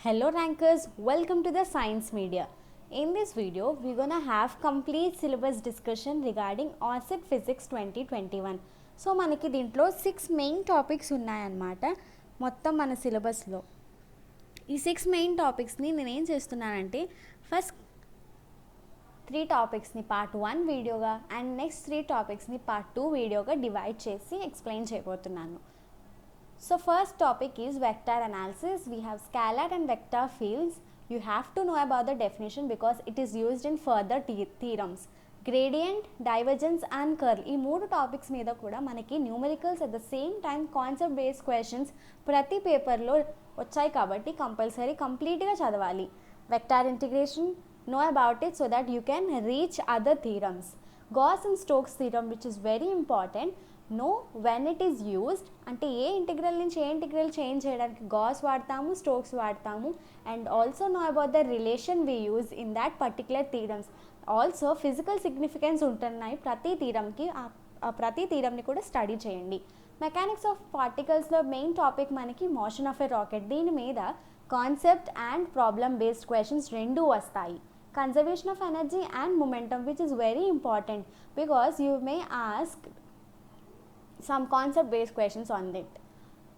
Hello rankers, welcome to the Science Media. In this video, we're gonna have complete syllabus discussion regarding OSET Physics 2021. So మనకి దీంట్లో 6 main topics ఉన్నాయన్నమాట మొత్తం మన సిలబస్లో. ఈ 6 main టాపిక్స్ని నేను ఏం చేస్తున్నానంటే ఫస్ట్ 3 టాపిక్స్ని పార్ట్ 1 వీడియోగా అండ్ నెక్స్ట్ 3 టాపిక్స్ని పార్ట్ 2 వీడియోగా డివైడ్ చేసి ఎక్స్ప్లెయిన్ చేయబోతున్నాను. So first topic is vector analysis. We have scalar and vector fields. You have to know about the definition because it is used in further theorems. Gradient, divergence and curl. ఈ మూడు topics మీద కూడా మనకి numericals at the same time concept based questions ప్రతి పేపర్లో వచ్చాయి కాబట్టి compulsory కంప్లీట్గా చదవాలి. Vector integration, know about it so that you can reach other theorems. Gauss and Stokes theorem, which is very important. Know when it is used, అంటే ఏ integral నుంచి ఏ integral change చేయడానికి gas వాడతాము, స్టోక్స్ వాడతాము, and also know about the relation we use in that particular theorems. Also physical significance ఉంటున్నాయి ప్రతి థీరమ్కి, ప్రతి థీరమ్ని కూడా study చేయండి. మెకానిక్స్ ఆఫ్ పార్టికల్స్లో మెయిన్ టాపిక్ మనకి మోషన్ ఆఫ్ ఎ రాకెట్. దీని మీద concept and problem based questions రెండూ వస్తాయి. Conservation of energy and momentum, which is very important because you may ask some concept based questions on it.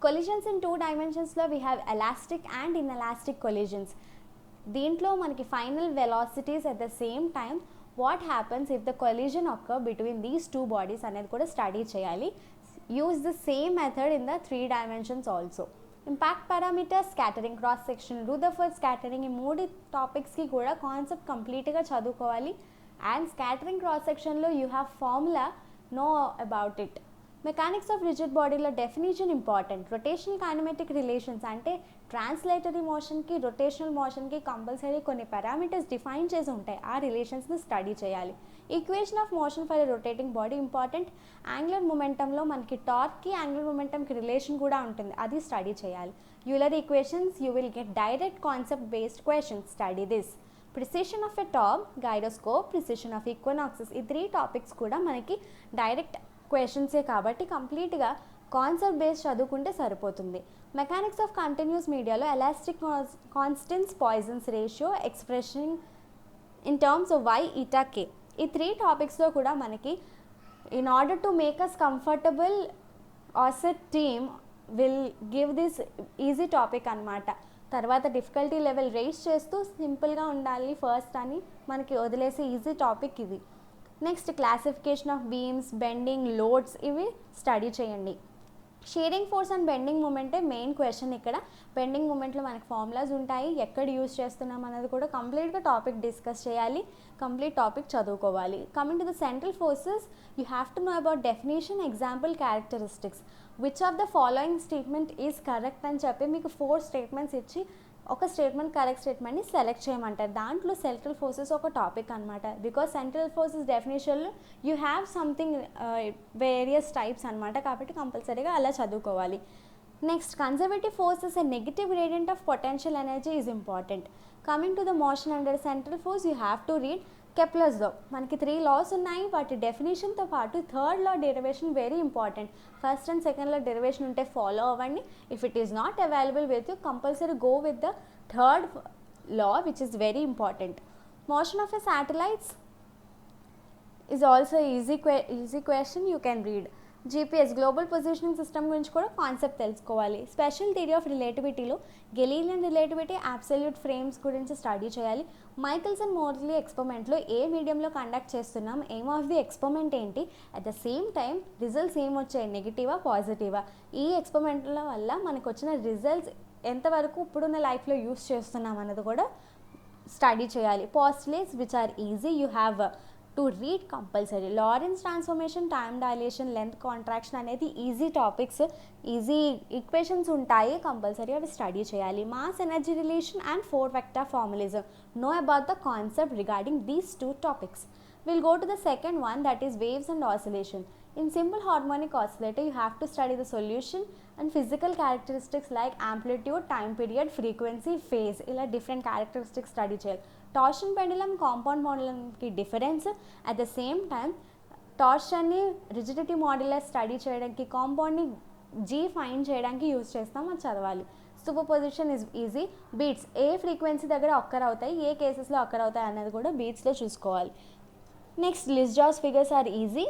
Collisions in 2 dimensions lo we have elastic and inelastic collisions. Deentlo manaki final velocities at the same time what happens if the collision occur between these two bodies anedi kuda study cheyali. Use the same method in the 3 dimensions also. Impact parameters, scattering cross section, Rutherford scattering, ee moodi topics ki kuda concept complete ga chadukovali. And scattering cross section lo you have formula, know about it. Mechanics of rigid బాడీలో definition important. Rotational kinematic relations అంటే translatory మోషన్కి rotational మోషన్కి compulsory కొన్ని parameters define చేసి ఉంటాయి, ఆ రిలేషన్స్ని study చేయాలి. Equation of motion for rotating body important. Angular మొమెంటంలో మనకి టార్క్కి యాంగులర్ మొమెంటంకి రిలేషన్ కూడా ఉంటుంది, అది స్టడీ చేయాలి. Euler equations you will get direct concept based questions, study this. Precession of a top, gyroscope, precession of equinoxes, ఈ 3 topics కూడా మనకి డైరెక్ట్ క్వశ్చన్సే కాబట్టి కంప్లీట్గా కాన్సెప్ట్ బేస్ చదువుకుంటే సరిపోతుంది. మెకానిక్స్ ఆఫ్ కంటిన్యూస్ మీడియాలో elastic constants, Poisson's ratio, expression in terms of Y eta K, ఈ 3 టాపిక్స్లో కూడా మనకి in order to make us comfortable asset team will give this easy topic అనమాట. తర్వాత డిఫికల్టీ లెవెల్ రేస్ చేస్తూ సింపుల్గా ఉండాలి ఫస్ట్ అని మనకి వదిలేసే ఈజీ టాపిక్ ఇది. Next classification of beams, bending, loads, ఇవి స్టడీ చేయండి. షేరింగ్ ఫోర్స్ అండ్ బెండింగ్ మూమెంటే మెయిన్ క్వశ్చన్ ఇక్కడ. బెండింగ్ మూమెంట్లో మనకి ఫార్ములాస్ ఉంటాయి, ఎక్కడ యూజ్ చేస్తున్నాం అన్నది కూడా కంప్లీట్గా టాపిక్ డిస్కస్ చేయాలి, కంప్లీట్ టాపిక్ చదువుకోవాలి. Coming to the central forces, you have to know about definition, example, characteristics. Which of the following statement is correct అని చెప్పి మీకు 4 స్టేట్మెంట్స్ ఇచ్చి ఒక స్టేట్మెంట్ కరెక్ట్ స్టేట్మెంట్ని సెలెక్ట్ చేయమంటారు. దాంట్లో సెంట్రల్ ఫోర్సెస్ ఒక టాపిక్ అనమాట. బికాస్ సెంట్రల్ ఫోర్సెస్ డెఫినేషన్లో you have something various types అనమాట, కాబట్టి కంపల్సరీగా అలా చదువుకోవాలి. Next conservative forces and negative gradient of potential energy is important. Coming to the motion under central force you have to read Kepler's law. మనకి 3 laws ఉన్నాయి, వాటి డెఫినేషన్తో పాటు 3rd law derivation very important. First and second law derivation ఉంటే follow అవ్వండి. If it is not available with you compulsory go with the 3rd law which is very important. Motion of a satellites is also easy question, you can read. GPS global positioning system గురించి కూడా concept తెలుసుకోవాలి. Special theory of రిలేటివిటీలో Galilean relativity, absolute frames గురించి study చేయాలి. Michelson Morley ఎక్స్పెరిమెంట్లో ఏ మీడియంలో conduct చేస్తున్నాం, ఎయిమ్ ఆఫ్ ది ఎక్స్పెరిమెంట్ ఏంటి, at the same time results ఏమొచ్చాయి, నెగిటివా పాజిటివా, ఈ ఎక్స్పెరిమెంట్ల వల్ల మనకు వచ్చిన రిజల్ట్స్ ఎంతవరకు ఇప్పుడున్న లైఫ్లో యూస్ చేస్తున్నాం అన్నది కూడా స్టడీ చేయాలి. Postulates which are easy, you have to read compulsory. Lorentz transformation, time dilation, length contraction అనేది ఈజీ టాపిక్స్, ఈజీ ఈక్వేషన్స్ ఉంటాయి, కంపల్సరీ అవి స్టడీ చేయాలి. Mass energy relation and 4 vector formalism, know about the concept regarding these 2 topics. We'll go to the second one, that is waves and oscillation. In simple harmonic oscillator, you have to study the solution and physical characteristics like amplitude, time period, frequency, phase. ఇలా different characteristics study చేయాలి. Torsion pendulum, compound pendulum కి difference. At the same time, torsion ని rigidity modulus study చేయడానికి, compound ని G find చేయడానికి use చేస్తాం, అది చదవాలి. Superposition is easy. Beats ఏ ఫ్రీక్వెన్సీ దగ్గర అక్కర్ అవుతాయి, ఏ కేసెస్లో అక్కర్ అవుతాయి అనేది కూడా బీట్స్లో చూసుకోవాలి. Next Lissajous figures are easy,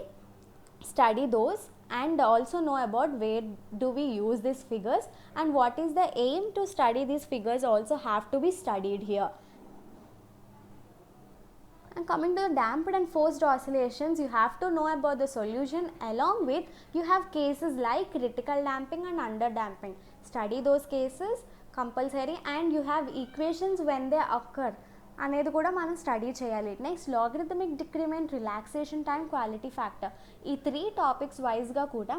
study those and also know about where do we use these figures and what is the aim to study these figures also have to be studied here. And coming to the damped and forced oscillations, you have to know about the solution, along with you have cases like critical damping and under damping. Study those cases compulsory, and you have equations when they occur అనేది కూడా మనం study చేయాలి. Next logarithmic decrement, relaxation time, quality factor, ఈ 3 topics వైజ్గా కూడా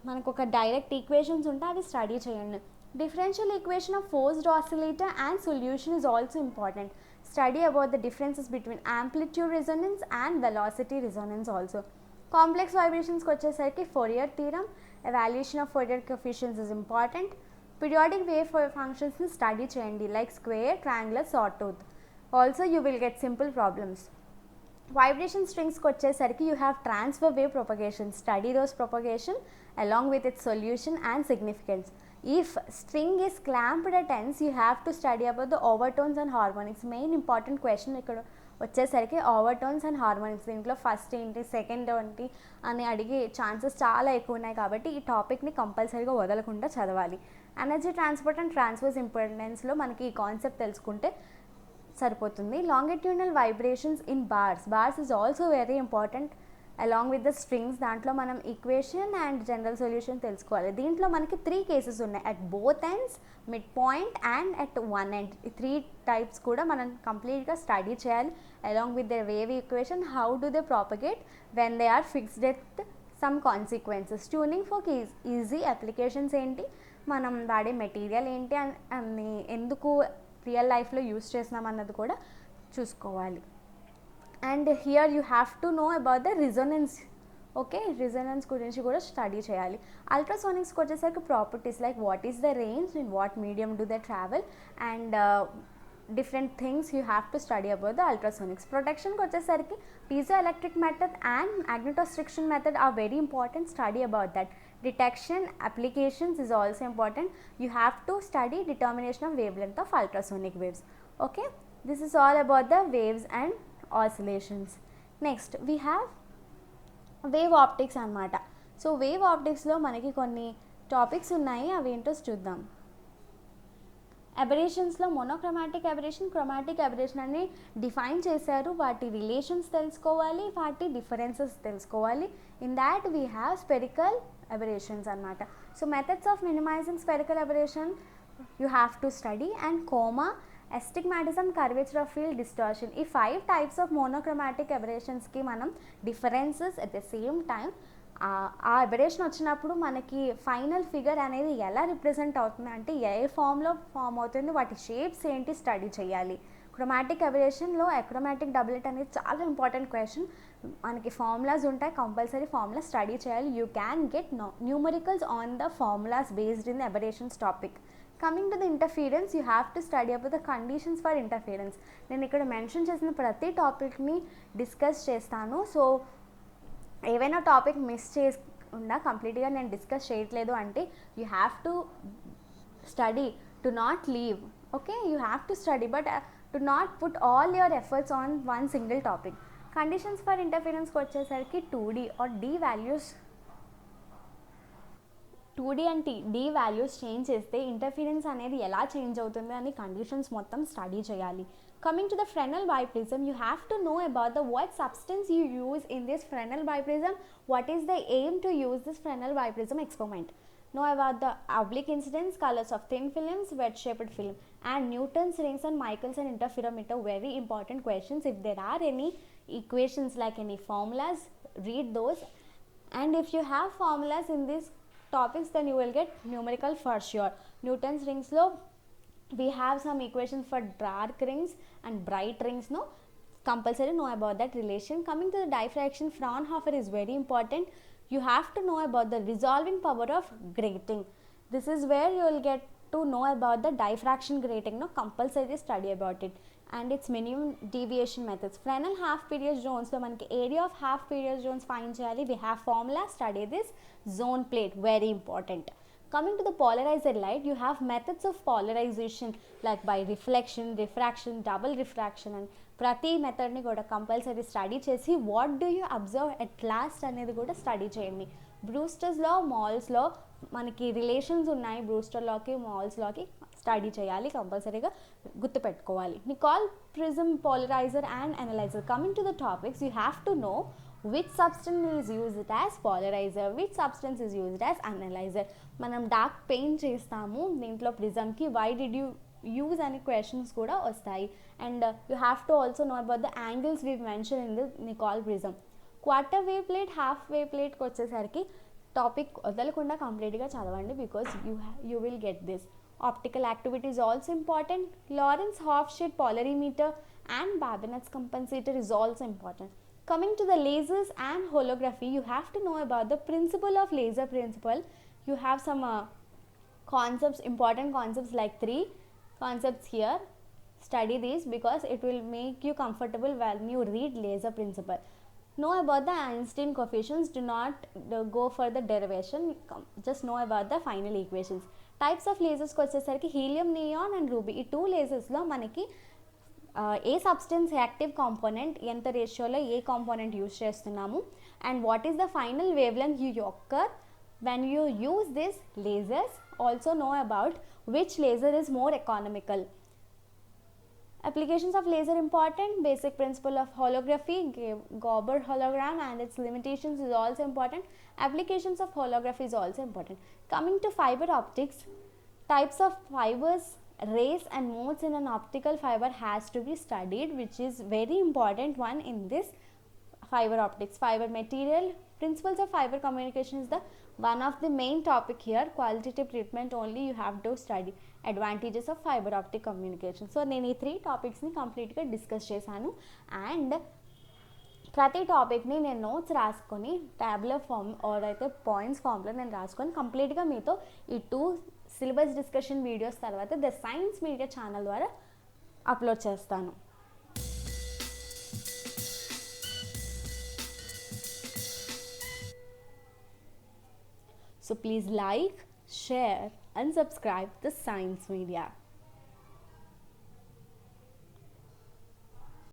మనకు ఒక direct equations ఉంటే అవి స్టడీ చేయండి. Differential equation of forced oscillator and solution is also important. Study about the differences between amplitude resonance and velocity resonance also. Complex వైబ్రేషన్స్కి వచ్చేసరికి Fourier theorem, evaluation of Fourier coefficients is important. Periodic wave ఫంక్షన్స్ని study చేయండి, like square, triangular, sawtooth. Also you will get simple problems. Vibration strings ko vachesariki you have transfer wave propagation. Study those propagation along with its solution and significance. If string is clamped at ends, you have to study about the overtones and harmonics. Main important question ikkada వచ్చేసరికి overtones and harmonics. దీంట్లో first ఏంటి, second ఏంటి అని అడిగే chances చాలా ఎక్కువ ఉన్నాయి కాబట్టి ఈ టాపిక్ని కంపల్సరీగా వదలకుండా చదవాలి. ఎనర్జీ ట్రాన్స్పోర్ట్ అండ్ ట్రాన్స్వర్స్ ఇంపార్టెన్స్లో మనకి ఈ కాన్సెప్ట్ తెలుసుకుంటే సరిపోతుంది. Longitudinal vibrations in bars is also very important along with the strings. దాంట్లో మనం ఈక్వేషన్ అండ్ జనరల్ సొల్యూషన్ తెలుసుకోవాలి. దీంట్లో మనకి 3 కేసెస్ ఉన్నాయి, at both ends, mid point and at one end. ఈ 3 టైప్స్ కూడా మనం కంప్లీట్గా స్టడీ చేయాలి along with the wave equation. How do they propagate when they are fixed at some consequences. Tuning for easy applications ఏంటి, మనం వాడే material ఏంటి అని ఎందుకు రియల్ లైఫ్లో యూస్ చేసినాం అన్నది కూడా చూసుకోవాలి. And here you have to no about the resonance. Okay, resonance గురించి కూడా స్టడీ చేయాలి. అల్ట్రాసోనిక్స్కి వచ్చేసరికి properties like what is the range, in what medium do they travel, and different things you have to study about the ultrasonics. Protection ko vachesariki piezoelectric method and magnetostriction method are very important. Study about that. Detection applications is also important. You have to study determination of wavelength of ultrasonic waves. Okay, this is all about the waves and oscillations. Next we have wave optics anamata. So wave optics lo manaki konni topics unnayi, avi ento chuddam. అబరేషన్స్లో monochromatic aberration, chromatic aberration అని define చేశారు. వాటి relations తెలుసుకోవాలి, వాటి differences తెలుసుకోవాలి. In that we have spherical aberrations అన్నమాట. So methods of minimising spherical aberration you have to study. And coma, astigmatism, curvature of field, distortion, ఈ 5 types of monochromatic అబరేషన్స్కి మనం differences at the same time ఆ aberration వచ్చినప్పుడు మనకి final figure అనేది ఎలా represent అవుతుంది అంటే ఏ ఫామ్లో ఫామ్ అవుతుంది, వాటి షేప్స్ ఏంటి స్టడీ చేయాలి. క్రోమాటిక్ అబరేషన్లో అక్రోమాటిక్ డబ్లెట్ అనేది చాలా ఇంపార్టెంట్ క్వశ్చన్. మనకి ఫార్ములాస్ ఉంటాయి, కంపల్సరీ ఫార్ములాస్ స్టడీ చేయాలి. You can get numericals on the formulas based in the aberrations topic. Coming to the interference, you have to study about the conditions for interference. నేను ఇక్కడ mention చేసిన ప్రతి టాపిక్ని discuss చేస్తాను. So ఏవైనా topic miss చేయకుండా కంప్లీట్గా నేను డిస్కస్ చేయట్లేదు అంటే you have to study, to not leave. Okay, you have to study but to not put all your efforts on one single topic. Conditions for ఇంటర్ఫీరెన్స్కి వచ్చేసరికి 2D or D values, 2D and D values change చేస్తే interference అనేది ఎలా change అవుతుంది అని conditions మొత్తం study చేయాలి. Coming to the Fresnel biprism, you have to know about the what substance you use in this Fresnel biprism, what is the aim to use this Fresnel biprism experiment. Know about the oblique incidence, colors of thin films, wedge shaped film, and Newton's rings and Michelson interferometer. Very important questions. If there are any equations like any formulas, read those, and if you have formulas in these topics then you will get numerical for sure. Newton's rings lo we have some equations for dark rings and bright rings. No, compulsory know about that relation. Coming to the diffraction, Fraunhofer is very important. You have to know about the resolving power of grating. This is where you will get to know about the diffraction grating. No, compulsory study about it and its minimum deviation methods. Fresnel half period zones lo manaki area of half period zones find cheyali. We have formula, study this. Zone plate very important. Coming to the polarized light, you have methods of polarization like by reflection, diffraction, double refraction, and ప్రతి మెథడ్ని కూడా compulsory study చేసి what do you observe at last అనేది కూడా study చేయండి. బ్రూస్టర్స్లో మాల్స్లో మనకి relations ఉన్నాయి, బ్రూస్టర్లోకి మాల్స్లోకి study చేయాలి, కంపల్సరీగా గుర్తుపెట్టుకోవాలి. Nicol prism polariser and analyser. Coming to the topics, you have to know which substance is used as polarizer, which substance is used as analyzer. మనం dark paint చేస్తాము దీంట్లో ప్రిజమ్కి, వై డిడ్ యూ యూజ్ అనే questions కూడా వస్తాయి. And you have to also know about the angles we mention in the Nicol prism. Quarter wave plate, half wave ప్లేట్కి వచ్చేసరికి topic వదలకుండా కంప్లీట్గా చదవండి, because you will get this. Optical activity is also important. Lorentz half-shade polarimeter and Babinet's compensator is also important. Coming to the lasers and holography, you have to know about the principle of laser principle. You have some concepts, important concepts like 3 concepts here. Study these because it will make you comfortable when you read laser principle. Know about the Einstein coefficients, do not go for the derivation, just know about the final equations. Types of lasers ko vachesariki helium, neon and ruby, ee 2 lasers lo manaki A substance active component ఎంత రేషియోలో ఏ component use చేస్తున్నాము, and what is the final wave length you occur when you use this lasers. Also know about which laser is more economical. Applications of laser important. Basic principle of holography, Gauber hologram and its limitations is also important. Applications of holography is also important. Coming to fiber optics, types of fibers, rays and modes in an optical fiber has to be studied, which is very important one in this fiber optics. Fiber material, principles of fiber communication is the one of the main topic here. Qualitative treatment only you have to study. Advantages of fiber optic communication. So నేను ఈ 3 టాపిక్స్ని కంప్లీట్గా discuss చేశాను. And ప్రతి టాపిక్ని నేను notes రాసుకొని tablet form are అయితే points ఫామ్లో నేను రాసుకొని కంప్లీట్గా మీతో ఈ 2 సిలబస్ డిస్కషన్ వీడియోస్ తర్వాత ద సైన్స్ మీడియా ఛానల్ ద్వారా అప్లోడ్ చేస్తాను. So please like, share and subscribe the Science Media.